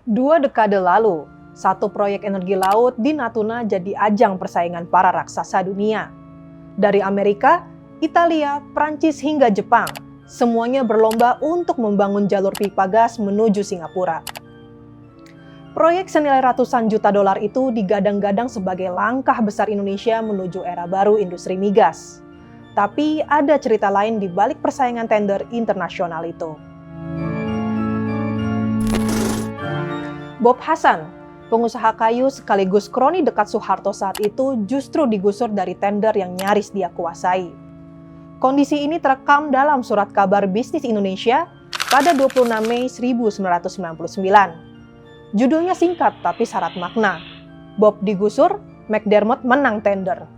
2 dekade lalu, satu proyek energi laut di Natuna jadi ajang persaingan para raksasa dunia. Dari Amerika, Italia, Prancis hingga Jepang, semuanya berlomba untuk membangun jalur pipa gas menuju Singapura. Proyek senilai ratusan juta dolar itu digadang-gadang sebagai langkah besar Indonesia menuju era baru industri migas. Tapi ada cerita lain di balik persaingan tender internasional itu. Bob Hasan, pengusaha kayu sekaligus kroni dekat Soeharto saat itu, justru digusur dari tender yang nyaris dia kuasai. Kondisi ini terekam dalam surat kabar Bisnis Indonesia pada 26 Mei 1999. Judulnya singkat tapi syarat makna. Bob digusur, McDermott menang tender.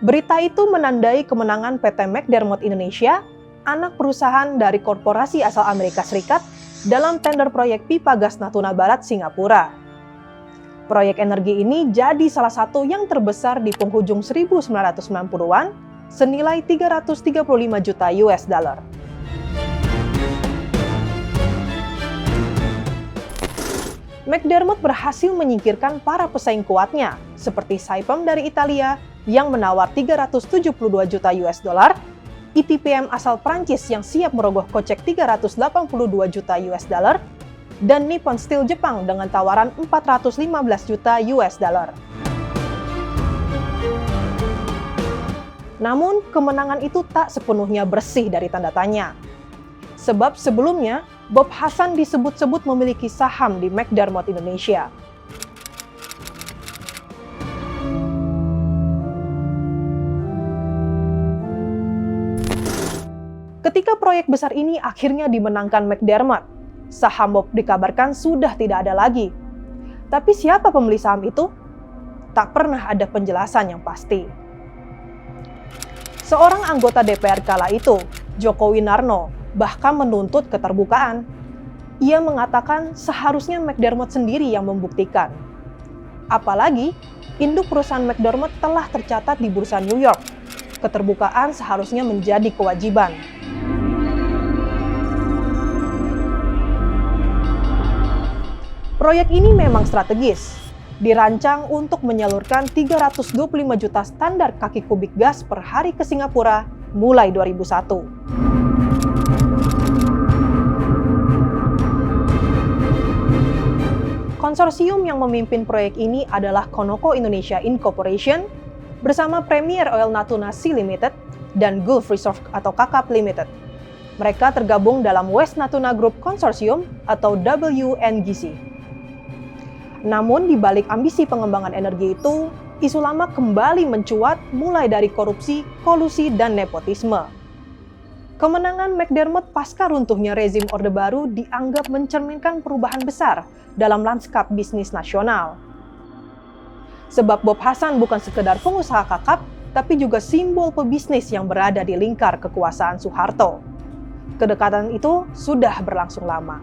Berita itu menandai kemenangan PT McDermott Indonesia, anak perusahaan dari korporasi asal Amerika Serikat, dalam tender proyek pipa gas Natuna Barat, Singapura. Proyek energi ini jadi salah satu yang terbesar di penghujung 1990-an, senilai 335 juta US dollar. McDermott berhasil menyingkirkan para pesaing kuatnya, seperti Saipem dari Italia yang menawar 372 juta US dollar, ITPM asal Prancis yang siap merogoh kocek 382 juta US dollar, dan Nippon Steel Jepang dengan tawaran 415 juta US dollar. Namun, kemenangan itu tak sepenuhnya bersih dari tanda tanya. Sebab sebelumnya, Bob Hasan disebut-sebut memiliki saham di McDermott Indonesia. Ketika proyek besar ini akhirnya dimenangkan McDermott, saham Bob dikabarkan sudah tidak ada lagi. Tapi siapa pembeli saham itu? Tak pernah ada penjelasan yang pasti. Seorang anggota DPR kala itu, Joko Winarno, bahkan menuntut keterbukaan. Ia mengatakan seharusnya McDermott sendiri yang membuktikan. Apalagi, induk perusahaan McDermott telah tercatat di Bursa New York. Keterbukaan seharusnya menjadi kewajiban. Proyek ini memang strategis, dirancang untuk menyalurkan 325 juta standar kaki kubik gas per hari ke Singapura mulai 2001. Konsorsium yang memimpin proyek ini adalah Conoco Indonesia Incorporation bersama Premier Oil Natuna Sea Limited dan Gulf Resource atau KAKAP Limited. Mereka tergabung dalam West Natuna Group Consortium atau WNGC. Namun di balik ambisi pengembangan energi itu, isu lama kembali mencuat mulai dari korupsi, kolusi, dan nepotisme. Kemenangan McDermott pasca runtuhnya rezim Orde Baru dianggap mencerminkan perubahan besar dalam lanskap bisnis nasional. Sebab Bob Hasan bukan sekedar pengusaha kakap, tapi juga simbol pebisnis yang berada di lingkar kekuasaan Soeharto. Kedekatan itu sudah berlangsung lama.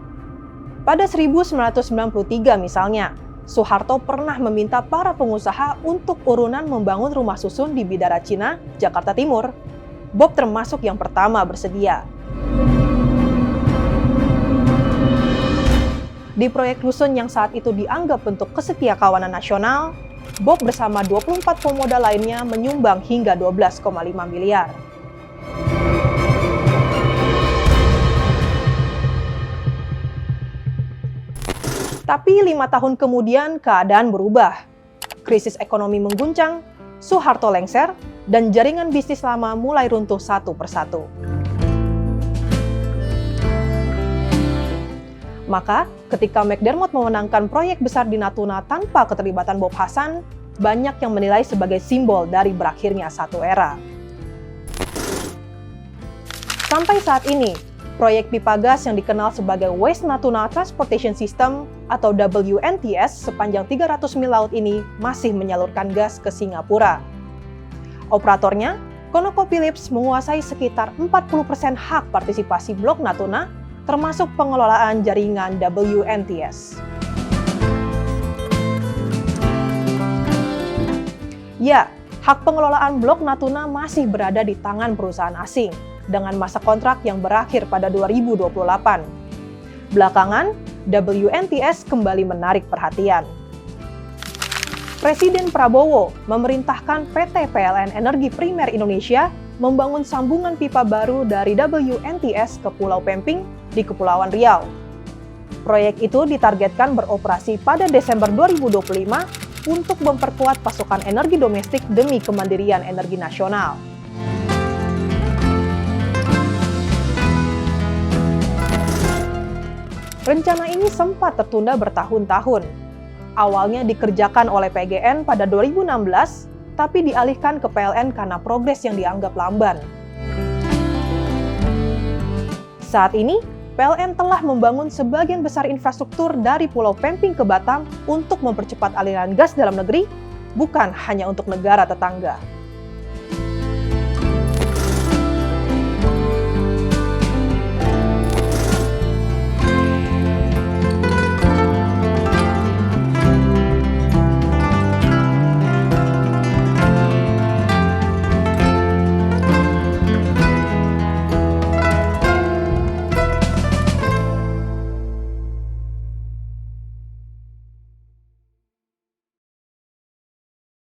Pada 1993 misalnya, Soeharto pernah meminta para pengusaha untuk urunan membangun rumah susun di Bidara Cina, Jakarta Timur. Bob termasuk yang pertama bersedia. Di proyek rusun yang saat itu dianggap bentuk kesetiakawanan nasional, Bob bersama 24 pemodal lainnya menyumbang hingga 12,5 miliar. Tapi 5 tahun kemudian keadaan berubah. Krisis ekonomi mengguncang, Soeharto lengser, dan jaringan bisnis lama mulai runtuh satu persatu. Maka, ketika McDermott memenangkan proyek besar di Natuna tanpa keterlibatan Bob Hasan, banyak yang menilai sebagai simbol dari berakhirnya satu era. Sampai saat ini, proyek pipa gas yang dikenal sebagai West Natuna Transportation System atau WNTS sepanjang 300 mil laut ini masih menyalurkan gas ke Singapura. Operatornya, ConocoPhillips menguasai sekitar 40% hak partisipasi Blok Natuna, termasuk pengelolaan jaringan WNTS. Ya, hak pengelolaan Blok Natuna masih berada di tangan perusahaan asing, dengan masa kontrak yang berakhir pada 2028. Belakangan, WNTS kembali menarik perhatian. Presiden Prabowo memerintahkan PT PLN Energi Primer Indonesia membangun sambungan pipa baru dari WNTS ke Pulau Pemping di Kepulauan Riau. Proyek itu ditargetkan beroperasi pada Desember 2025 untuk memperkuat pasokan energi domestik demi kemandirian energi nasional. Rencana ini sempat tertunda bertahun-tahun. Awalnya dikerjakan oleh PGN pada 2016, tapi dialihkan ke PLN karena progres yang dianggap lamban. Saat ini, PLN telah membangun sebagian besar infrastruktur dari Pulau Pemping ke Batam untuk mempercepat aliran gas dalam negeri, bukan hanya untuk negara tetangga.